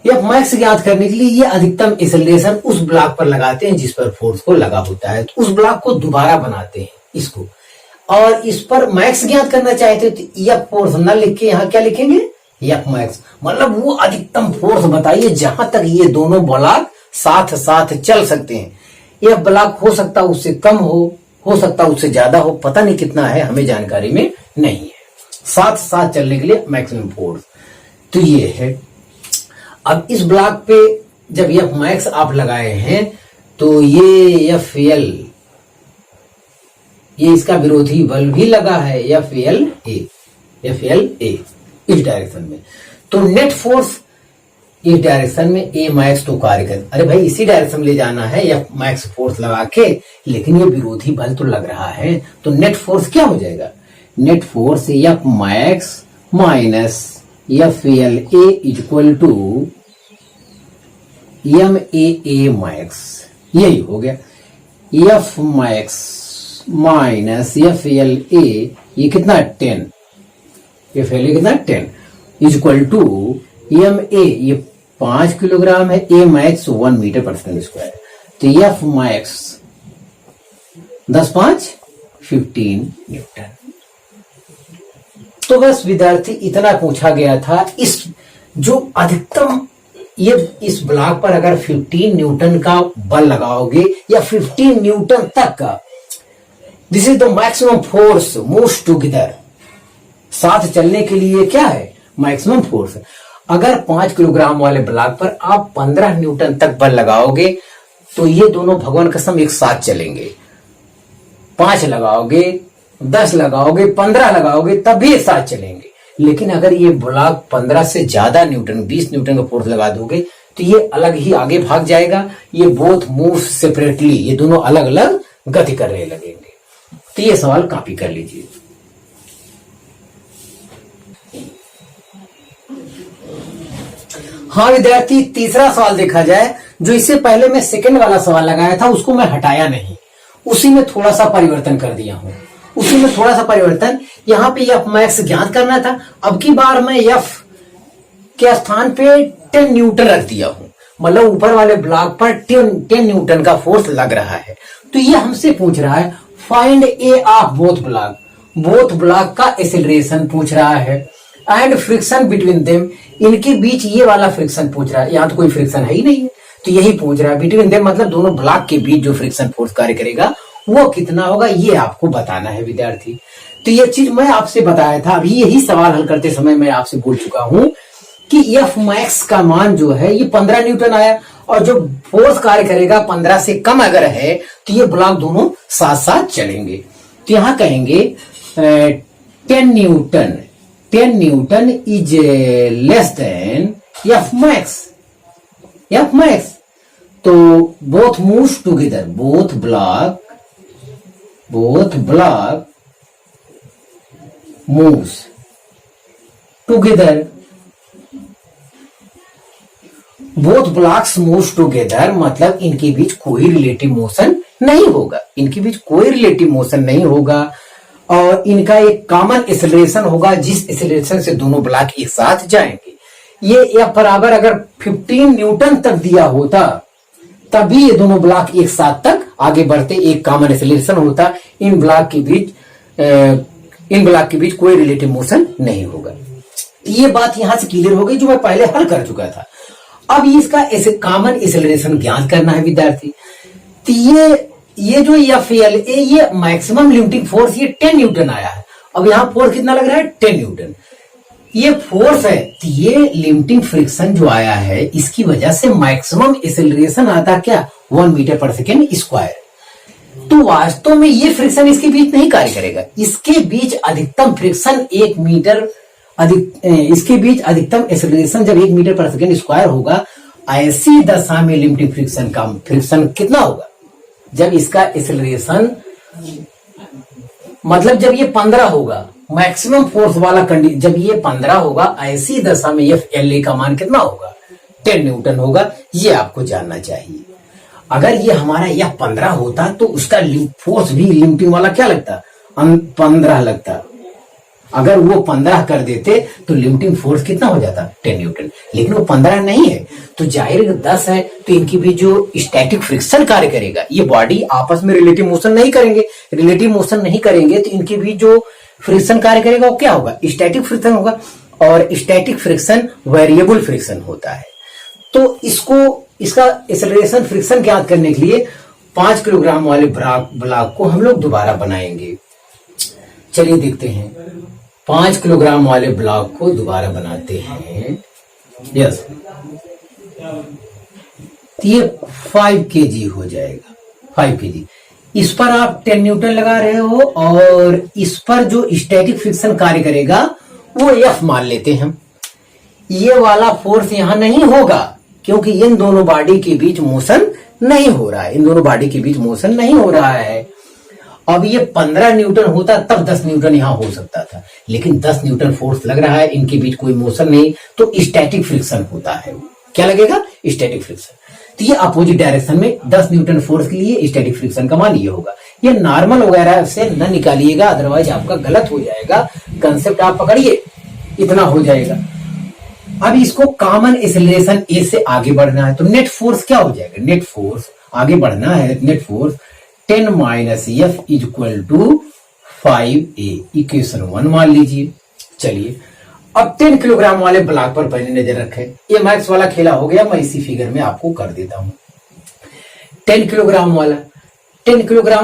F max ज्ञात करने के लिए ये अधिकतम एक्सेलरेशन उस ब्लॉक पर लगाते हैं जिस पर फोर्स को लगा होता है, तो उस ब्लॉक को दोबारा बनाते हैं इसको, और इस पर मैक्स ज्ञात करना चाहते हैं तो F फोर्स न लिख के यहाँ क्या लिखेंगे, F max, मतलब वो अधिकतम फोर्स बताइए जहां तक ये दोनों ब्लॉक साथ साथ चल सकते हैं। यह ब्लॉक हो सकता है उससे कम हो सकता है उससे ज्यादा हो, पता नहीं कितना है, हमें जानकारी में नहीं है। साथ साथ चलने के लिए मैक्सिमम फोर्स तो ये है। अब इस ब्लॉक पे जब F max आप लगाए हैं तो ये FL, ये इसका विरोधी बल भी लगा है FLA इस डायरेक्शन में, तो नेट फोर्स इस डायरेक्शन में A max तो कार्य कर, अरे भाई इसी डायरेक्शन में ले जाना है F max फोर्स लगा के, लेकिन ये विरोधी बल तो लग रहा है, तो नेट फोर्स क्या हो जाएगा, net force F max minus FLA equal to MAA max, यही हो गया। F max माइनस FLA, ये कितना 10, FLA कितना 10 इक्वल टू MA, ये 5 किलोग्राम है, A max 1 मीटर पर सेकंड स्क्वायर, तो F max 10 5 15 न्यूटन। तो बस विद्यार्थी इतना पूछा गया था। इस जो अधिकतम ये इस ब्लॉक पर अगर 15 न्यूटन का बल लगाओगे या 15 न्यूटन तक का, this is the maximum force moves together, साथ चलने के लिए क्या है मैक्सिमम फोर्स। अगर 5 किलोग्राम वाले ब्लॉक पर आप 15 न्यूटन तक बल लगाओगे तो ये दोनों भगवान कसम एक साथ चलेंगे। 5 लगाओगे, 10 लगाओगे, 15 लगाओगे, तब भी एक साथ चलेंगे। लेकिन अगर ये ब्लॉक 15 से ज्यादा न्यूटन, 20 न्यूटन का फोर्स लगा दोगे तो ये अलग ही आगे भाग जाएगा। ये बोथ मूव सेपरेटली, ये दोनों अलग अलग गति करने लगेंगे। तो ये सवाल कॉपी कर लीजिए। हाँ विद्यार्थी, तीसरा सवाल देखा जाए, जो इससे पहले मैं सेकंड वाला सवाल लगाया था उसको मैं हटाया नहीं, उसी में थोड़ा सा परिवर्तन कर दिया हूं। उसी में थोड़ा सा परिवर्तन, यहाँ पे F max ज्ञात करना था, अब की बार मैं F के स्थान पे 10 न्यूटन रख दिया हूं, मतलब ऊपर वाले ब्लॉक पर 10 न्यूटन का फोर्स लग रहा है। तो ये हमसे पूछ रहा है find A of both block का एक्सेलरेशन पूछ रहा है एंड फ्रिक्शन बिटवीन देम, इनके बीच ये वाला फ्रिक्शन पूछ रहा है। यहाँ तो कोई फ्रिक्शन है ही नहीं है, तो यही पूछ रहा है बिटवीन देम, मतलब दोनों ब्लॉक के बीच जो फ्रिक्शन फोर्स कार्य करेगा वो कितना होगा, ये आपको बताना है विद्यार्थी। तो ये चीज मैं आपसे बताया था, अभी यही सवाल हल करते समय मैं आपसे बोल चुका हूं कि एफ मैक्स का मान जो है ये 15 न्यूटन आया, और जो फोर्स कार्य करेगा 15 से कम अगर है तो ये ब्लॉक दोनों साथ साथ चलेंगे। तो यहां कहेंगे 10 newton is less than F max. तो both moves together, both block moves together, both blocks moves together मतलब इनके बीच कोई रिलेटिव मोशन नहीं होगा, और इनका एक कॉमन एक्सेलरेशन होगा जिस एक्सेलरेशन से दोनों ब्लॉक एक साथ जाएंगे। ये एफ बराबर अगर 15 न्यूटन तक दिया होता तभी ये दोनों ब्लॉक एक साथ तक आगे बढ़ते, एक कॉमन एक्सेलरेशन होता, इन ब्लॉक के बीच कोई रिलेटिव मोशन नहीं होगा। ये बात यहां से क्लियर हो गई जो मैं पहले हल कर चुका था। अब इसका ऐसे कॉमन एक्सेलरेशन ज्ञात करना है विद्यार्थी। तो ये जो एफ एल ए ये मैक्सिमम लिमिटिंग फोर्स ये 10 न्यूटन आया है। अब यहां फोर्स कितना लग रहा है 10 न्यूटन, ये फोर्स है। तो ये लिमिटिंग फ्रिक्शन जो आया है इसकी वजह से मैक्सिमम एक्सेलरेशन आता क्या 1 मीटर पर सेकेंड स्क्वायर। तो वास्तव में ये फ्रिक्शन इसके बीच नहीं कार्य करेगा, इसके बीच अधिकतम फ्रिक्शन 1 मीटर इसके बीच अधिकतम एक्सेलरेशन जब 1 मीटर पर सेकेंड स्क्वायर होगा, ऐसी दशा में लिमिटिंग फ्रिक्शन का फ्रिक्शन कितना होगा जब इसका एक्सेलरेशन मतलब जब ये 15 होगा, मैक्सिमम फोर्स वाला कंडीशन जब ये 15 होगा, ऐसी दशा में एफ एल ए का मान कितना होगा 10 न्यूटन होगा। ये आपको जानना चाहिए। अगर ये हमारा यह 15 होता तो उसका फोर्स भी लिमिटिंग वाला क्या लगता 15 लगता। अगर वो 15 कर देते तो लिमिटिंग फोर्स कितना हो जाता 10 न्यूटन, लेकिन वो 15 नहीं है तो जाहिर 10 है। तो इनकी भी जो स्टैटिक फ्रिक्शन कार्य करेगा, ये बॉडी आपस में रिलेटिव मोशन नहीं करेंगे तो इनके भी जो फ्रिक्शन कार्य करेगा वो क्या होगा स्टैटिक फ्रिक्शन होगा, और स्टैटिक फ्रिक्शन वेरिएबल फ्रिक्शन होता है। तो इसका एक्सेलरेशन फ्रिक्शन ज्ञात करने के लिए 5 किलोग्राम वाले ब्लॉक को हम लोग दोबारा बनाएंगे। चलिए देखते हैं, 5 किलोग्राम वाले ब्लॉक को दोबारा बनाते हैं। यस, ये 5 केजी हो जाएगा, 5 केजी। इस पर आप 10 न्यूटन लगा रहे हो और इस पर जो स्टैटिक फ्रिक्शन कार्य करेगा वो एफ मान लेते हैं। ये वाला फोर्स यहां नहीं होगा क्योंकि इन दोनों बॉडी के बीच मोशन नहीं हो रहा है। अब ये 15 न्यूटन होता तब 10 न्यूटन यहां हो सकता था, लेकिन 10 न्यूटन फोर्स लग रहा है, इनके बीच कोई मोशन नहीं, तो स्टैटिक फ्रिक्शन होता है। क्या लगेगा स्टैटिक फ्रिक्शन। तो ये अपोजिट डायरेक्शन में 10 न्यूटन फोर्स के लिए स्टैटिक फ्रिक्शन का मान ये होगा। ये नॉर्मल वगैरह से न निकालिएगा, अदरवाइज आपका गलत हो जाएगा। कंसेप्ट आप पकड़िए, इतना हो जाएगा। अब इसको कॉमन एक्सेलरेशन ए से आगे बढ़ना है तो नेट फोर्स क्या हो जाएगा, नेट फोर्स आगे बढ़ना है, net force 10 minus F is equal to 5a, equation 1 मान लीजिए। चलिए अब 10 किलोग्राम वाले ब्लॉक पर पहले नजर रखें। ये मैक्स वाला खेला हो गया, मैं इसी फिगर में आपको कर देता हूं। 10 किलोग्राम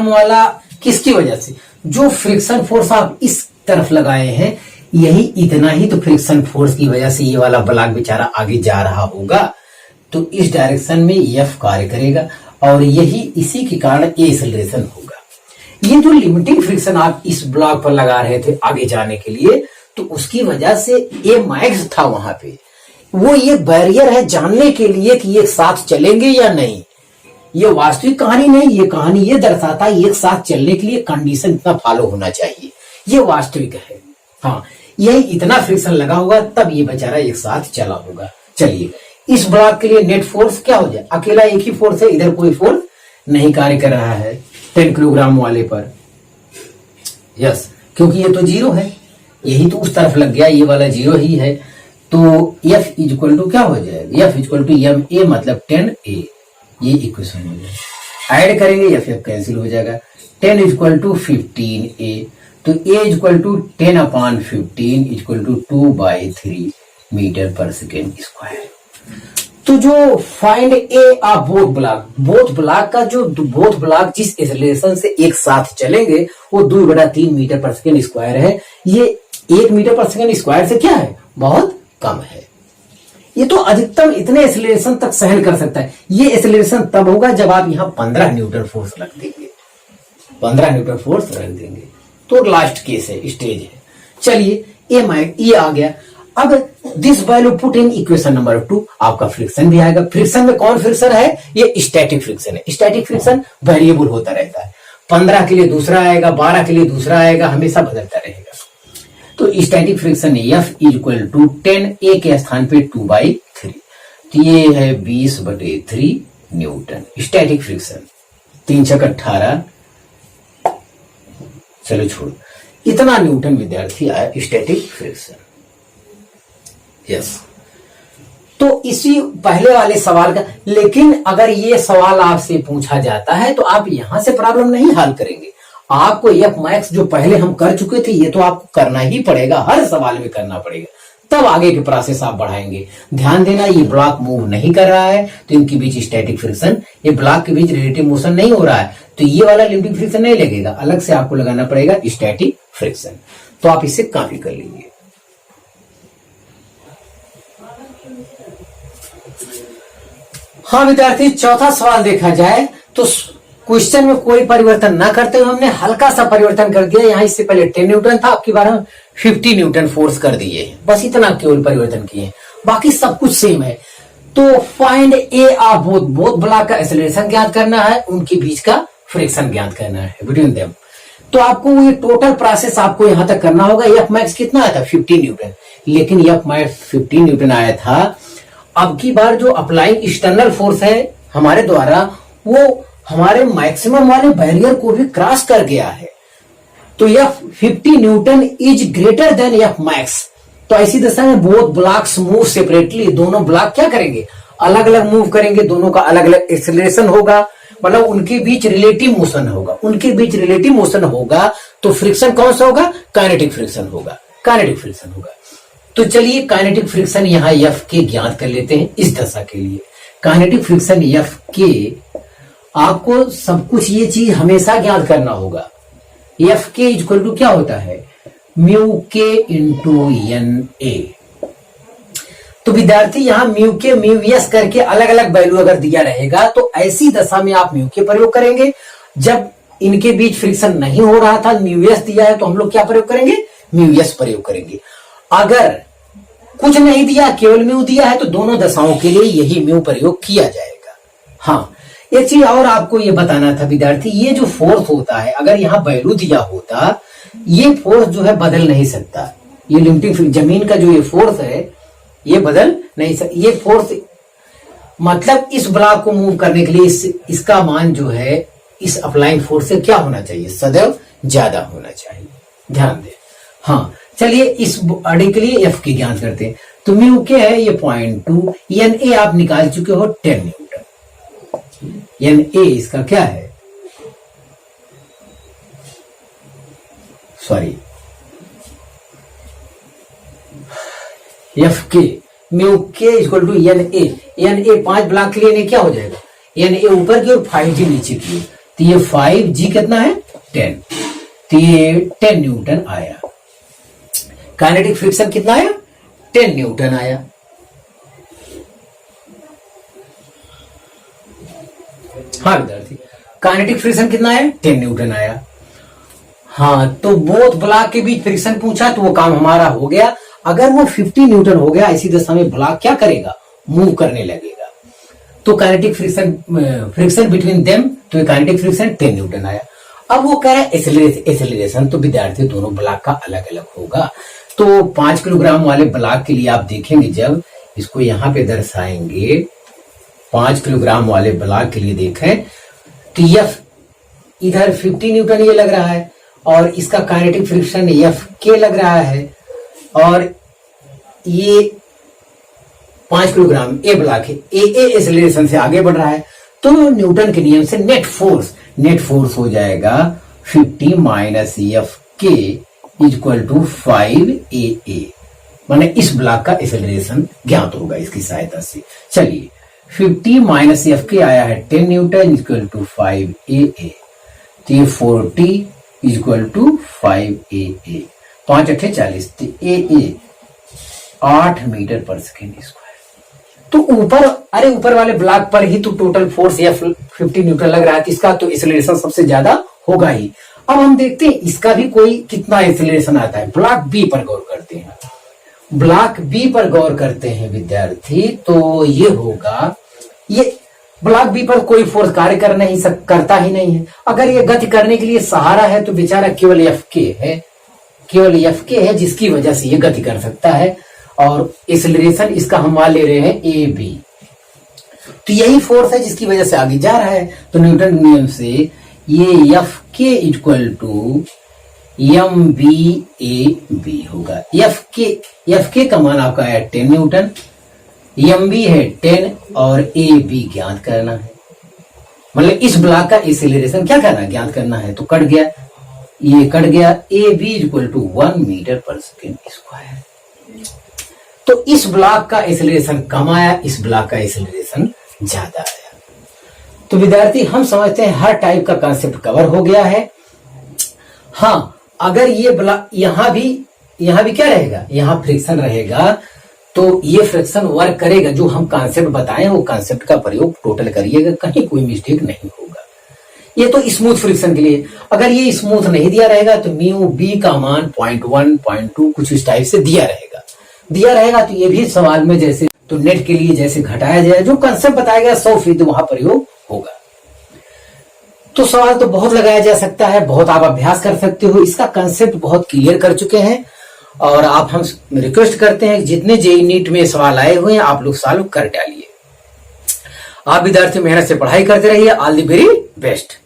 वाला किसकी वजह से, जो फ्रिक्शन फोर्स आप इस तरफ लगाए हैं यही इतना ही तो फ्रिक्शन फोर्स की वजह से ये वाला ब्लॉक बेचारा आगे जा रहा होगा, तो इस डायरेक्शन में एफ कार्य करेगा और यही इसी के कारण ए एक्सेलरेशन होगा। ये जो लिमिटिंग फ्रिक्शन आप इस ब्लॉक पर लगा रहे थे आगे जाने के लिए, तो उसकी वजह से ए मैक्स था वहां पे, वो ये बैरियर है जानने के लिए कि ये साथ चलेंगे या नहीं। ये वास्तविक कहानी नहीं, ये कहानी ये दर्शाता है एक साथ चलने के लिए कंडीशन इतना फॉलो होना चाहिए, ये वास्तविक है। हाँ, यही इतना फ्रिक्शन लगा होगा तब ये बेचारा एक साथ चला होगा। चलिए इस ब्लॉक के लिए नेट फोर्स क्या हो जाए, अकेला एक ही फोर्स है, इधर कोई फोर्स नहीं कार्य कर रहा है 10 किलोग्राम वाले पर। यस, क्योंकि ये तो 0 है, यही तो उस तरफ लग गया, ये वाला 0 ही है। तो एफ इज इक्वल टू क्या हो जाएगा, F is equal to M A मतलब 10a, ये इक्वेशन हो जाएगा। ऐड करेंगे एफ कैंसिल हो जाएगा। 10 इज इक्वल टू 15a, तो a is equal to 10/15 is equal to 2/3 metre पर सेकेंड स्क्वायर। तो जो find A of both block का जो बोथ ब्लॉक जिस एक्सेलरेशन से एक साथ चलेंगे वो 2/3 मीटर पर सेकेंड स्क्वायर है। ये 1 मीटर पर सेकेंड स्क्वायर से क्या है, बहुत कम है। ये तो अधिकतम इतने एक्सेलरेशन तक सहन कर सकता है। ये एक्सेलरेशन तब होगा जब आप यहां 15 न्यूटन फोर्स रख देंगे, 15 न्यूटन फोर्स रख देंगे। तो लास्ट केस है, स्टेज है। चलिए ये आ गया। अब this value put in equation number 2, आपका फ्रिक्शन भी आएगा। फ्रिक्शन में कौन फ्रिक्शन है? ये स्टैटिक फ्रिक्शन है। स्टैटिक फ्रिक्शन वेरिएबल होता रहता है, 15 के लिए दूसरा आएगा, 12 के लिए दूसरा आएगा, हमेशा बदलता रहेगा। तो static friction F equal to 10 A के स्थान पे 2/3, तो ये है 20/3 न्यूटन स्टैटिक फ्रिक्शन। 3 छक 18, चलो छोड़ो, इतना न्यूटन विद्यार्थी आया स्टैटिक फ्रिक्शन। यस, तो इसी पहले वाले सवाल का, लेकिन अगर ये सवाल आपसे पूछा जाता है तो आप यहां से प्रॉब्लम नहीं हल करेंगे। आपको एफ मैक्स जो पहले हम कर चुके थे ये तो आपको करना ही पड़ेगा, हर सवाल में करना पड़ेगा, तब आगे के प्रोसेस आप बढ़ाएंगे। ध्यान देना, ये ब्लॉक मूव नहीं कर रहा है तो इनके बीच स्टैटिक फ्रिक्शन, ये ब्लॉक के बीच रिलेटिव मोशन नहीं हो रहा है तो ये वाला लिमिटिंग फ्रिक्शन नहीं लगेगा, अलग से आपको लगाना पड़ेगा स्टैटिक फ्रिक्शन। तो आप इसे कॉपी कर लीजिए। हाँ विद्यार्थी, चौथा सवाल देखा जाए तो क्वेश्चन में कोई परिवर्तन ना करते हुए हमने हल्का सा परिवर्तन कर दिया। यहाँ इससे पहले 10 न्यूटन था, आपकी बार 50 न्यूटन फोर्स कर दिए, बस इतना केवल परिवर्तन किए, बाकी सब कुछ सेम है। तो find A of both block का एक्सेलरेशन ज्ञात करना है, उनके बीच का फ्रिक्शन ज्ञात करना है बिटवीन देम। तो आपको ये टोटल प्रोसेस आपको यहां तक करना होगा। एफ मैक्स कितना आया था? 50 न्यूटन, लेकिन एफ मैक्स 50 न्यूटन आया था। अब की बार जो अप्लाइंग एक्सटर्नल फोर्स है हमारे द्वारा, वो हमारे मैक्सिमम वाले बैरियर को भी क्रॉस कर गया है। तो यह 50 Newton is greater then F max. तो ऐसी दशा में बोथ ब्लॉक्स मूव सेपरेटली, दोनों ब्लॉक क्या करेंगे? अलग अलग मूव करेंगे, दोनों का अलग अलग एक्सेलरेशन होगा, मतलब उनके बीच रिलेटिव मोशन होगा। उनके बीच रिलेटिव मोशन होगा तो फ्रिक्शन कौन सा होगा? काइनेटिक फ्रिक्शन होगा, काइनेटिक फ्रिक्शन होगा। तो चलिए काइनेटिक फ्रिक्शन यहां एफ के ज्ञात कर लेते हैं इस दशा के लिए। काइनेटिक फ्रिक्शन एफ के, आपको सब कुछ ये चीज हमेशा ज्ञात करना होगा। एफ के इक्वल टू क्या होता है? म्यू के इंटू एन ए। तो विद्यार्थी यहां म्यू के म्यू एस करके अलग अलग वैल्यू अगर दिया रहेगा तो ऐसी दशा में आप म्यू के प्रयोग करेंगे। जब इनके बीच फ्रिक्शन नहीं हो रहा था, म्यू एस दिया है, तो हम लोग क्या प्रयोग करेंगे? म्यू एस प्रयोग करेंगे। अगर कुछ नहीं दिया, केवल म्यू दिया है, तो दोनों दशाओं के लिए यही म्यू प्रयोग किया जाएगा। हाँ, एक चीज और आपको ये बताना था विद्यार्थी, ये जो फोर्स होता है, अगर यहाँ वैल्यू दिया होता, ये फोर्स जो है बदल नहीं सकता। ये लिमिटिंग जमीन का जो ये फोर्स है ये बदल नहीं सकता। ये फोर्स मतलब इस ब्लॉक को मूव करने के लिए इसका मान जो है इस अप्लाइंग फोर्स से क्या होना चाहिए? सदैव ज्यादा होना चाहिए। ध्यान दें। हाँ, चलिए इस बॉडी के लिए एफ की ज्ञात करते हैं। तो म्यू के है ये 0.2, एन ए आप निकाल चुके हो 10 न्यूटन। एन ए इसका क्या है? सॉरी, एफ के म्यू के equal to N A. N A 5 block के लिए क्या हो जाएगा? एन ए ऊपर की और 5G नीचे की, तो ये 5G कितना है? 10, तो ये 10 न्यूटन आया। काइनेटिक फ्रिक्शन कितना आया? 10 न्यूटन आया। हाँ विद्यार्थी, काइनेटिक फ्रिक्शन कितना आया? 10 न्यूटन आया। हाँ, तो बोथ ब्लॉक के बीच फ्रिक्शन पूछा तो वो काम हमारा हो गया। अगर वो 50 न्यूटन हो गया, इसी दशा में ब्लॉक क्या करेगा? मूव करने लगेगा। तो काइनेटिक फ्रिक्शन बिटवीन देम, तो काइनेटिक फ्रिक्शन 10 न्यूटन आया। अब वो कह रहा है एक्सेलरेशन, तो विद्यार्थी दोनों ब्लॉक का अलग अलग होगा। तो 5 किलोग्राम वाले ब्लॉक के लिए आप देखेंगे, जब इसको यहां पे दर्शाएंगे 5 किलोग्राम वाले ब्लॉक के लिए देखें तो एफ इधर 50 न्यूटन ये लग रहा है और इसका काइनेटिक फ्रिक्शन एफ के लग रहा है, और ये 5 किलोग्राम ए ब्लॉक है, ए एक्सेलरेशन से आगे बढ़ रहा है। तो न्यूटन के नियम से नेट फोर्स हो जाएगा 50 माइनस एफ के इक्वल टू 5AA, माने इस ब्लॉक का एक्सेलरेशन ज्ञात होगा इसकी सहायता से। चलिए 50 माइनस एफ के आया है 10 न्यूटन इक्वल टू 5AA, तो ये 40 इक्वल टू 5AA, 5 8 40, तो AA 8 मीटर पर सेकेंड स्क्वायर। तो ऊपर वाले ब्लॉक पर ही तो टोटल फोर्स F50 न्यूटन लग रहा है, तो इसका तो एक्सेलरेशन सबसे ज्यादा होगा ही। अब हम देखते हैं इसका भी कोई कितना एक्सेलरेशन आता है। ब्लॉक बी पर गौर करते हैं। ब्लॉक बी पर गौर करते हैं विद्यार्थी, तो ये होगा, ये ब्लॉक बी पर कोई फोर्स कार्य करता ही नहीं है। अगर ये गति करने के लिए सहारा है तो बेचारा केवल Fk है जिसकी वजह से ये गति कर सकता है, और एक्सेलरेशन इसका हम मान ले रहे हैं ए बी। तो यही फोर्स है जिसकी वजह से आगे जा रहा है। तो न्यूटन के नियम से ये Fk इक्वल टू mb/a/b होगा। Fk का मान आपका है 10 न्यूटन, mb है 10 और ab ज्ञात करना है। मतलब इस ब्लॉक का एक्सेलरेशन क्या करना है, ज्ञात करना है। तो कट गया, ये कट गया, ab इक्वल टू 1 मीटर पर सेकेंड स्क्वायर। तो इस ब्लॉक का एक्सेलरेशन कम आया, इस ब्लॉक का एक्सेलरेशन ज्यादा आया। तो विद्यार्थी हम समझते हैं हर टाइप का कॉन्सेप्ट कवर हो गया है। हाँ, अगर ये ब्लॉक यहां भी क्या रहेगा, यहां फ्रिक्शन रहेगा, तो ये फ्रिक्शन वर्क करेगा। जो हम कॉन्सेप्ट बताएं वो कॉन्सेप्ट का प्रयोग टोटल करिएगा, कहीं कोई मिस्टेक नहीं होगा। ये तो स्मूथ फ्रिक्शन के लिए। अगर ये स्मूथ नहीं दिया रहेगा तो म्यू बी का मान 0.1 0.2 कुछ इस टाइप से दिया रहेगा। तो ये भी सवाल में जैसे तो नेट के लिए जैसे घटाया जाए, जो कंसेप्ट बताया गया 100% वहां प्रयोग होगा। तो सवाल तो बहुत लगाया जा सकता है, बहुत आप अभ्यास कर सकते हो। इसका कंसेप्ट बहुत क्लियर कर चुके हैं, और हम रिक्वेस्ट करते हैं जितने जेईई नीट में सवाल आए हुए हैं आप लोग सॉल्व कर डालिए। आप विद्यार्थी मेहनत से पढ़ाई करते रहिए। All the very best.